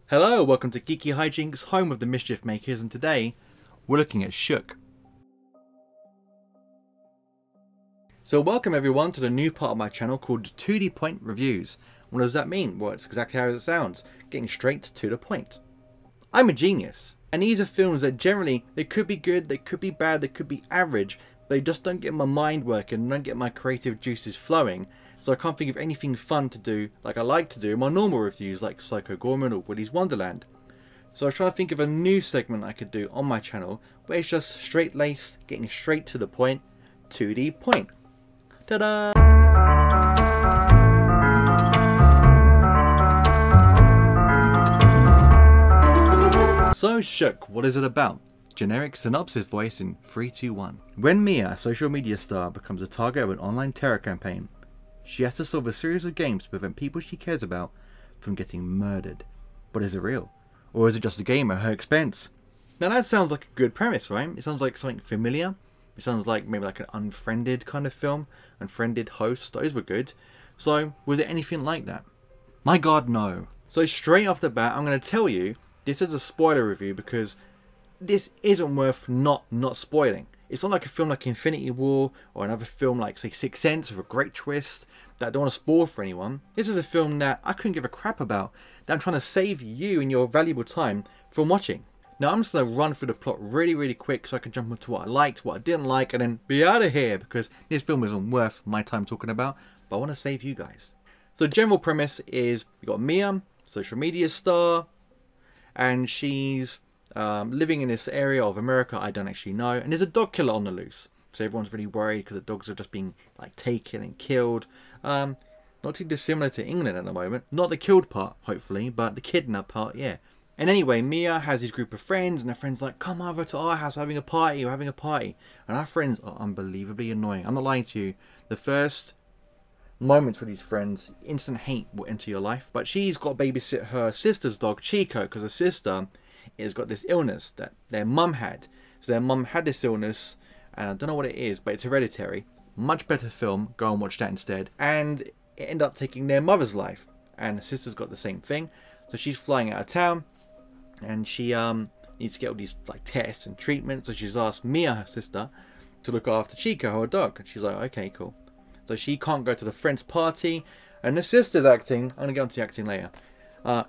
Hello, welcome to GeekyHiJynx, home of the Mischief Makers, and today we're looking at Shook. So welcome everyone to the new part of my channel called 2Dpoint Reviews. What does that mean? Well, it's exactly how it sounds, getting straight to the point. I'm a genius, and these are films that generally, they could be good, they could be bad, they could be average, but they just don't get my mind working, don't get my creative juices flowing. So I can't think of anything fun to do like I like to do in my normal reviews like Psycho Gorman or Willy's Wonderland. So I was trying to think of a new segment I could do on my channel where it's just straight laced, getting straight to the point, 2Dpoint. Ta-da! So Shook, what is it about? Generic synopsis voice in 3, 2, 1. When Mia, a social media star, becomes a target of an online terror campaign, she has to solve a series of games to prevent people she cares about from getting murdered. But is it real? Or is it just a game at her expense? Now that sounds like a good premise, right? It sounds like something familiar. It sounds like maybe like an Unfriended kind of film. Unfriended, Host, those were good. So was it anything like that? My god, no. So straight off the bat, I'm going to tell you, this is a spoiler review because this isn't worth not spoiling. It's not like a film like Infinity War or another film like, say, Sixth Sense with a great twist that I don't want to spoil for anyone. This is a film that I couldn't give a crap about, that I'm trying to save you and your valuable time from watching. Now I'm just going to run through the plot really quick so I can jump into what I liked, what I didn't like, and then be out of here because this film isn't worth my time talking about, but I want to save you guys. So the general premise is you got Mia, social media star, and she's living in this area of America I don't actually know, and there's a dog killer on the loose. So everyone's really worried because the dogs are just being like taken and killed. Not too dissimilar to England at the moment. Not the killed part, hopefully, but the kidnapped part, yeah. And anyway, Mia has this group of friends, and her friends like, come over to our house, we're having a party, we're having a party. And our friends are unbelievably annoying. I'm not lying to you. The first moments with these friends, instant hate will enter your life. But she's got to babysit her sister's dog, Chico, because her sister has got this illness that their mum had. So their mum had this illness, and I don't know what it is, but it's hereditary. Much better film, go and watch that instead. And it ended up taking their mother's life, and the sister's got the same thing. So she's flying out of town, and she needs to get all these like tests and treatments. So she's asked Mia, her sister, to look after Chico, her dog. And she's like, okay, cool. So she can't go to the friend's party, and the sister's acting. I'm gonna get onto the acting later.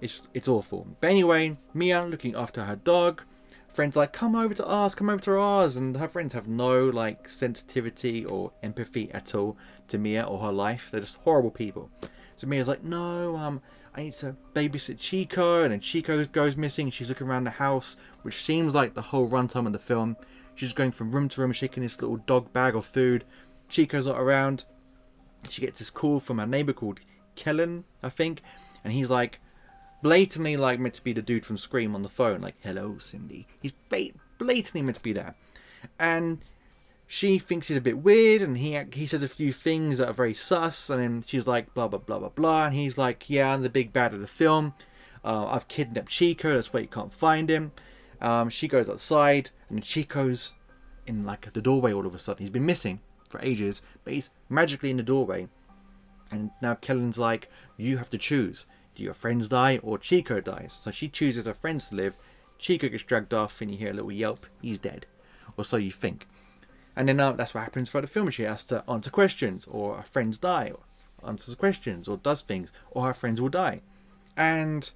It's awful. But anyway, Mia looking after her dog. Friends like, come over to ours, and her friends have no like sensitivity or empathy at all to Mia or her life. They're just horrible people. So Mia's like, no, I need to babysit Chico, and then Chico goes missing. She's looking around the house, which seems like the whole runtime of the film. She's going from room to room, shaking this little dog bag of food. Chico's not around. She gets this call from her neighbor called Kellen, I think, and he's like, blatantly like meant to be the dude from Scream on the phone, like, hello Cindy. He's blatantly meant to be there, and she thinks he's a bit weird, and he says a few things that are very sus, and then she's like blah blah blah blah blah, and he's like, yeah, I'm the big bad of the film. I've kidnapped Chico, that's why you can't find him. She goes outside, and Chico's in like the doorway all of a sudden. He's been missing for ages, but he's magically in the doorway, and now Kellen's like, you have to choose. Do your friends die or Chico dies? So she chooses her friends to live. Chico gets dragged off and you hear a little yelp. He's dead. Or so you think. And then that's what happens for the film. She has to answer questions, or her friends die, or answers questions, or does things, or her friends will die. And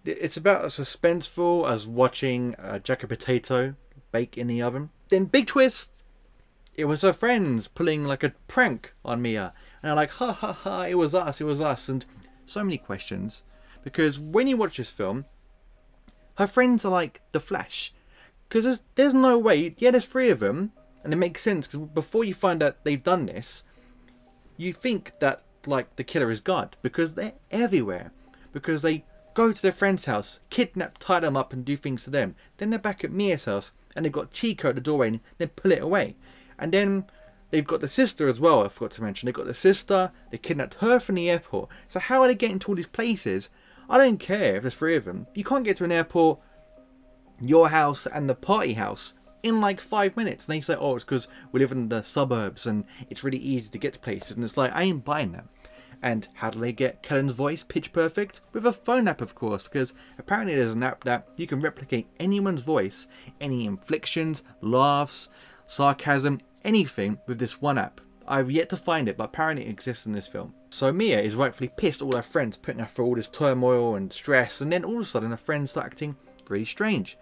it's about as suspenseful as watching a jacket potato bake in the oven. Then big twist! It was her friends pulling like a prank on Mia. And they're like, ha ha ha, it was us. And so many questions, because when you watch this film, her friends are like the Flash, because there's no way, yeah, there's 3 of them, and it makes sense because before you find out they've done this, you think that like the killer is God, because they're everywhere, because they go to their friend's house, kidnap, tie them up and do things to them, then they're back at Mia's house and they've got Chico at the doorway and they pull it away, and then they've got the sister as well, I forgot to mention. They've got the sister, they kidnapped her from the airport. So how are they getting to all these places? I don't care if there's 3 of them. You can't get to an airport, your house and the party house in like 5 minutes. And they say, oh, it's because we live in the suburbs and it's really easy to get to places. And it's like, I ain't buying that. And how do they get Kellen's voice pitch perfect? With a phone app, of course, because apparently there's an app that you can replicate anyone's voice, any inflections, laughs, sarcasm, anything with this one app. I've yet to find it, but apparently it exists in this film. So Mia is rightfully pissed at all her friends, putting her through all this turmoil and stress, and then all of a sudden her friends start acting really strange.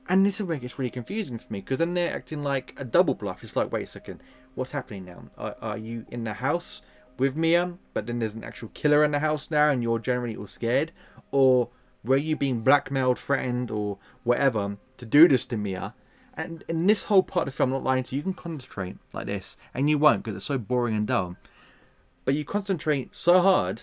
And this is where it gets really confusing for me, because then they're acting like a double bluff. It's like, wait a second, what's happening now? Are you in the house with Mia, but then there's an actual killer in the house now and you're generally all scared? Or were you being blackmailed, threatened, or whatever to do this to Mia? And in this whole part of the film, I'm not lying to you, you can concentrate like this, and you won't because it's so boring and dull. But you concentrate so hard,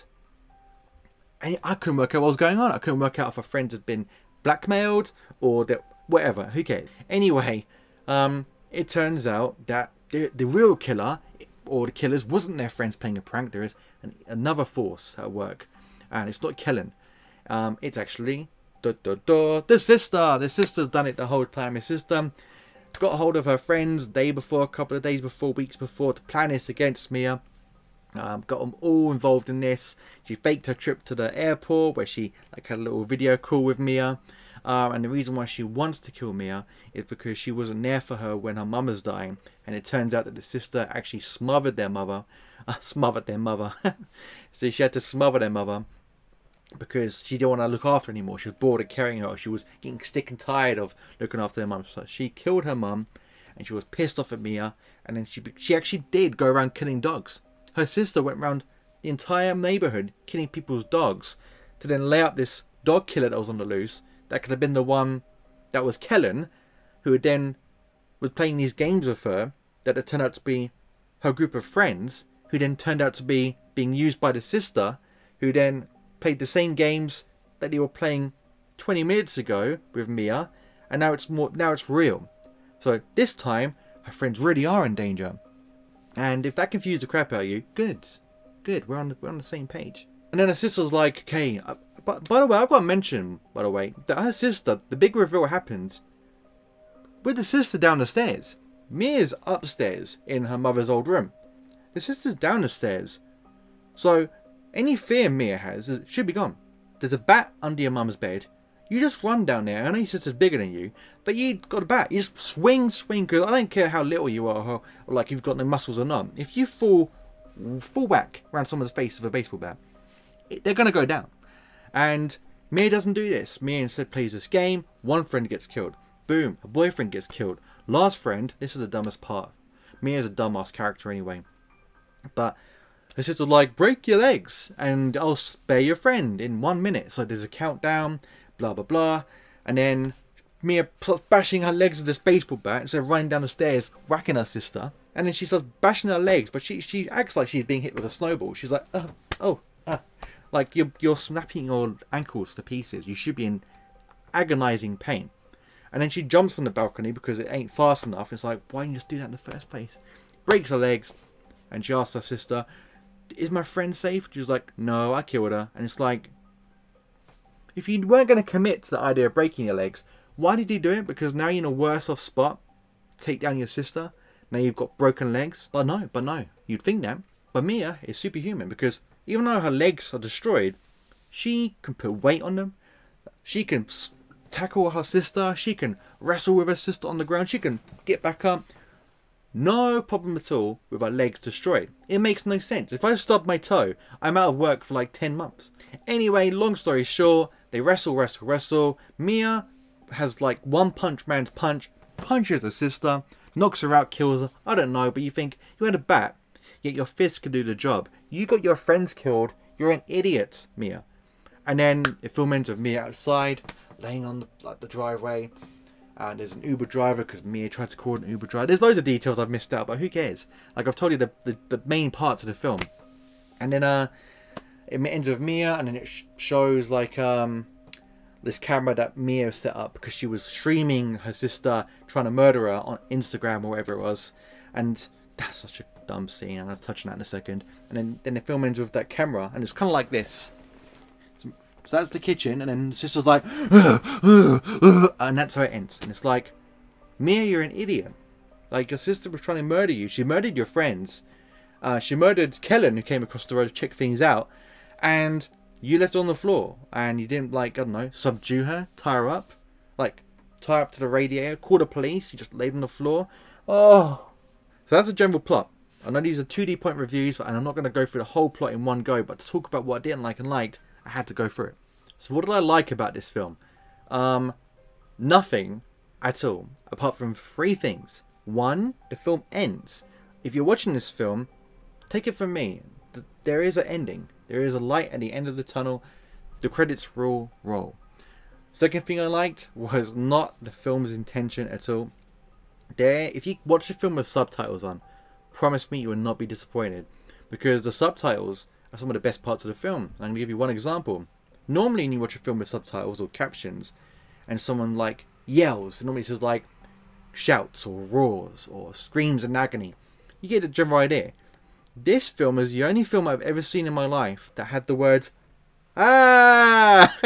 and I couldn't work out what was going on. I couldn't work out if her friends had been blackmailed or that, whatever, who cares? Anyway, it turns out that the real killer, or the killers, wasn't their friends playing a prank. There is another force at work, and it's not Kellen. It's actually the sister. The sister's done it the whole time. The sister got a hold of her friends day before, a couple of days before, weeks before, to plan this against Mia. Got them all involved in this. She faked her trip to the airport where she had a little video call with Mia. And the reason why she wants to kill Mia is because she wasn't there for her when her mum was dying. And it turns out that the sister actually smothered their mother. So she had to smother their mother because she didn't want to look after her anymore. She was bored of carrying her. She was getting sick and tired of looking after their mum. So she killed her mum, and she was pissed off at Mia. And then she actually did go around killing dogs. Her sister went around the entire neighbourhood killing people's dogs to then lay up this dog killer that was on the loose. That could have been the one that was Kellen, who then was playing these games with her that had turned out to be her group of friends, who then turned out to be being used by the sister, who then played the same games that they were playing 20 minutes ago with Mia, and now it's real. So this time her friends really are in danger. And if that confused the crap out of you, good, we're on the same page. And then her sister's like, okay, but by the way, I've got to mention, by the way, that her sister, the big reveal happens with the sister down the stairs. Mia's upstairs in her mother's old room. The sister's down the stairs. So any fear Mia has should be gone. There's a bat under your mum's bed. You just run down there. I know your sister's bigger than you, but you got a bat. You just swing, because I don't care how little you are, or like you've got no muscles or not. If you fall whack around someone's face with a baseball bat, they're going to go down. And Mia doesn't do this. Mia instead plays this game. One friend gets killed. Boom. Her boyfriend gets killed. Last friend, this is the dumbest part. Mia's a dumbass character anyway. But her sister's like, break your legs and I'll spare your friend in 1 minute. So there's a countdown, blah, blah, blah. And then Mia starts bashing her legs with this baseball bat instead of running down the stairs, whacking her sister. And then she starts bashing her legs, but she acts like she's being hit with a snowball. She's like, like you're snapping your ankles to pieces. You should be in agonizing pain. And then she jumps from the balcony because it ain't fast enough. It's like, why didn't you just do that in the first place? Breaks her legs, and she asks her sister, is my friend safe? She's like, no, I killed her. And it's like, if you weren't going to commit to the idea of breaking your legs, why did you do it? Because now you're in a worse off spot to take down your sister. Now you've got broken legs. But no, you'd think that. But Mia is superhuman because even though her legs are destroyed, she can put weight on them. She can tackle her sister. She can wrestle with her sister on the ground. She can get back up. No problem at all with her legs destroyed. It makes no sense. If I stub my toe, I'm out of work for like 10 months. Anyway, long story short, they wrestle. Mia has like one punch man's punch, punches her sister, knocks her out, kills her. I don't know, but you think you had a bat, yet your fist could do the job. You got your friends killed. You're an idiot, Mia. And then it film ends with Mia outside, laying on the driveway. And there's an Uber driver because Mia tried to call an Uber driver. There's loads of details I've missed out, but who cares? Like I've told you the main parts of the film. And then it ends with Mia, and then it shows like this camera that Mia set up because she was streaming her sister trying to murder her on Instagram or whatever it was. And that's such a dumb scene. I'm going to touch on that in a second. And then the film ends with that camera, and it's kind of like this. So that's the kitchen, and then the sister's like, and that's how it ends. And it's like, Mia, you're an idiot. Like, your sister was trying to murder you. She murdered your friends. She murdered Kellen, who came across the road to check things out, and you left her on the floor, and you didn't, like, I don't know, subdue her, tie her up, like, tie her up to the radiator, call the police, you just laid on the floor. Oh. So that's the general plot. I know these are 2Dpoint reviews, and I'm not going to go through the whole plot in one go, but to talk about what I didn't like and liked, I had to go through it. So what did I like about this film? Nothing at all, apart from 3 things. 1, the film ends. If you're watching this film, take it from me, there is an ending. There is a light at the end of the tunnel. The credits roll. Second thing I liked was not the film's intention at all. If you watch the film with subtitles on, promise me you will not be disappointed, because the subtitles are some of the best parts of the film. I'm going to give you one example. Normally when you watch a film with subtitles or captions and someone like yells, it normally says like shouts or roars or screams in agony, you get the general idea. This film is the only film I've ever seen in my life that had the words "ah"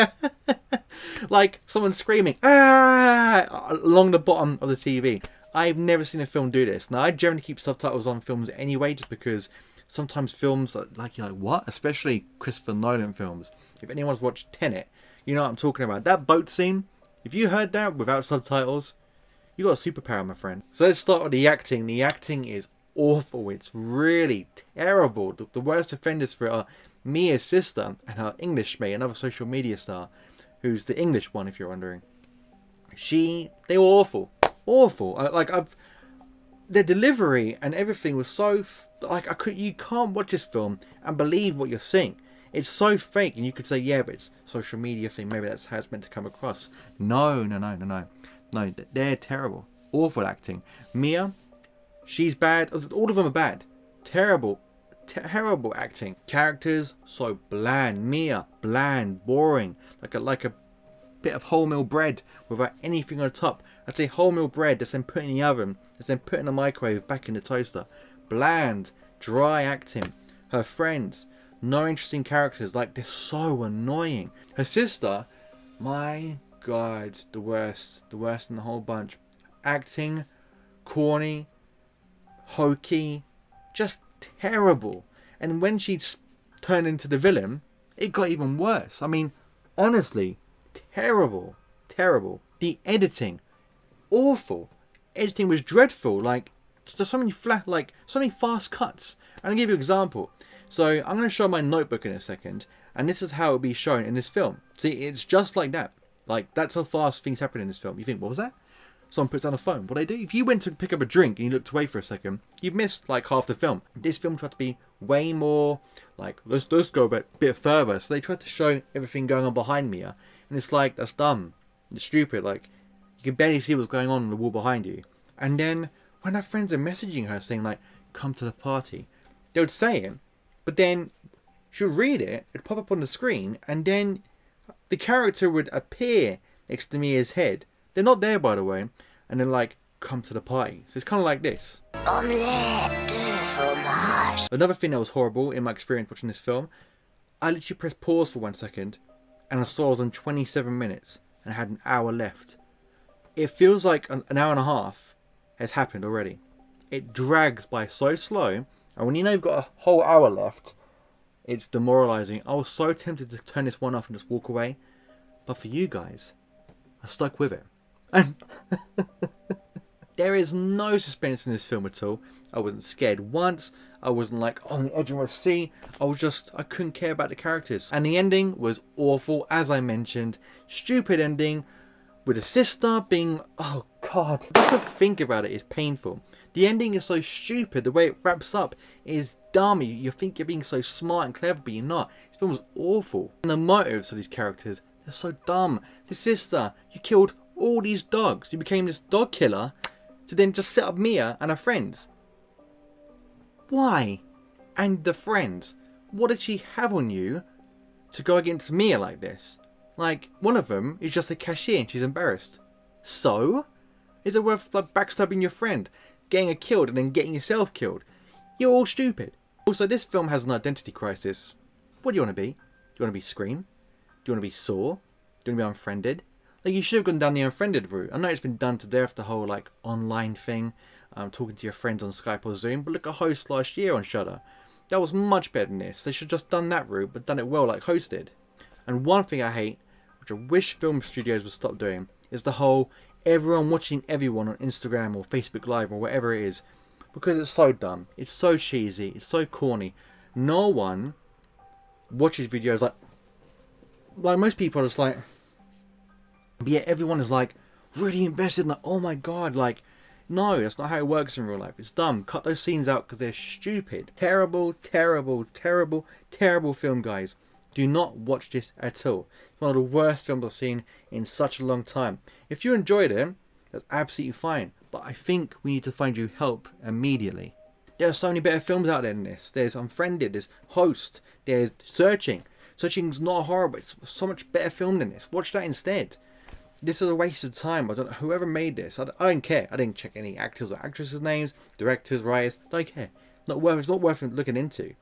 like someone screaming "ah" along the bottom of the TV. I've never seen a film do this. Now, I generally keep subtitles on films anyway, just because sometimes films, like, you're like, what? Especially Christopher Nolan films. If anyone's watched Tenet, you know what I'm talking about. That boat scene, if you heard that without subtitles, you got a superpower, my friend. So let's start with the acting. The acting is awful. It's really terrible. The worst offenders for it are Mia's sister and her English mate, another social media star, who's the English one, if you're wondering. They were awful. Awful. Their delivery and everything was so you can't watch this film and believe what you're seeing. It's so fake, and you could say, yeah, but it's a social media thing, maybe that's how it's meant to come across. No, they're terrible. Awful acting. Mia, she's bad. All of them are bad. Terrible acting. Characters so bland. Mia, bland, boring, like a bit of wholemeal bread without anything on top. I'd say wholemeal bread that's then put in the oven, that's then put in the microwave, back in the toaster. Bland, dry acting. Her friends, no interesting characters. Like, they're so annoying. Her sister, my god, the worst in the whole bunch. Acting, corny, hokey, just terrible. And when she turned into the villain, it got even worse. I mean, honestly, terrible. The editing, awful. Editing was dreadful. Like, there's so many fast cuts. And I'll give you an example. So I'm going to show my notebook in a second, and this is how it will be shown in this film. See, it's just like that. Like, that's how fast things happen in this film. You think, what was that? Someone puts down a phone. What do? If you went to pick up a drink and you looked away for a second, you've missed like half the film. This film tried to be way more like, let's go a bit further. So they tried to show everything going on behind me, and it's like, that's dumb. It's stupid. Like, you can barely see what's going on the wall behind you. And then when her friends are messaging her saying like, come to the party, they would say it, but then she'll read it, it'd pop up on the screen, and then the character would appear next to Mia's head. They're not there, by the way. And then like, come to the party. So it's kind of like this. Omelette de fromage. Another thing that was horrible in my experience watching this film, I literally pressed pause for 1 second, and I saw I was on 27 minutes and I had an hour left. It feels like an hour and a half has happened already. It drags by so slow, and when you know you've got a whole hour left, it's demoralizing. I was so tempted to turn this one off and just walk away, but for you guys, I stuck with it. And there is no suspense in this film at all. I wasn't scared once. I wasn't like on the edge of my seat. I couldn't care about the characters. And the ending was awful, as I mentioned. Stupid ending with a sister being, oh god. Just to think about it is painful. The ending is so stupid. The way it wraps up is dumb. You think you're being so smart and clever, but you're not. This film was awful. And the motives of these characters, they're so dumb. The sister, you killed all these dogs. You became this dog killer to then just set up Mia and her friends. Why? And the friends, what did she have on you to go against Mia like this? Like, one of them is just a cashier and she's embarrassed. So? Is it worth like backstabbing your friend, getting her killed and then getting yourself killed? You're all stupid. Also, this film has an identity crisis. What do you want to be? Do you want to be Scream? Do you want to be Saw? Do you want to be Unfriended? Like, you should have gone down the Unfriended route. I know it's been done to death, the whole like online thing. talking to your friends on Skype or Zoom. But look at Host last year on Shudder. That was much better than this. They should have just done that route, but done it well like Host did. And one thing I hate, which I wish film studios would stop doing, is the whole everyone watching everyone on Instagram or Facebook Live or whatever it is. Because it's so dumb. It's so cheesy. It's so corny. No one watches videos like most people are just like, but yet everyone is like really invested, like, oh my god, like, no, that's not how it works in real life. It's dumb. Cut those scenes out because they're stupid. Terrible, terrible, terrible, terrible film, guys. Do not watch this at all. It's one of the worst films I've seen in such a long time. If you enjoyed it, that's absolutely fine. But I think we need to find you help immediately. There are so many better films out there than this. There's Unfriended, there's Host, there's Searching. Searching's not horrible. It's so much better film than this. Watch that instead. This is a waste of time. I don't know whoever made this. I don't care. I didn't check any actors or actresses' names, directors, writers. Don't care. It's not worth looking into.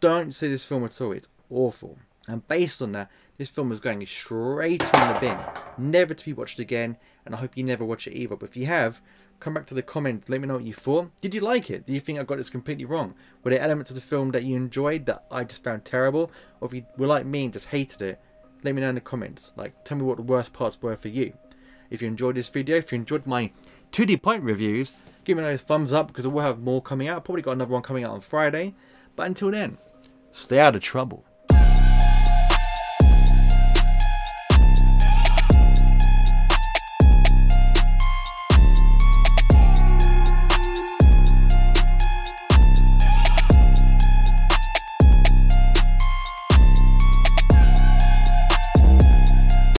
Don't see this film at all. It's awful. And based on that, this film is going straight in the bin, never to be watched again. And I hope you never watch it either. But if you have, come back to the comments. Let me know what you thought. Did you like it? Do you think I got this completely wrong? Were there elements of the film that you enjoyed that I just found terrible? Or if you were like me and just hated it, let me know in the comments. Like, tell me what the worst parts were for you. If you enjoyed this video, if you enjoyed my 2Dpoint reviews, give me those thumbs up because we'll have more coming out. Probably got another one coming out on Friday. But until then, stay out of trouble.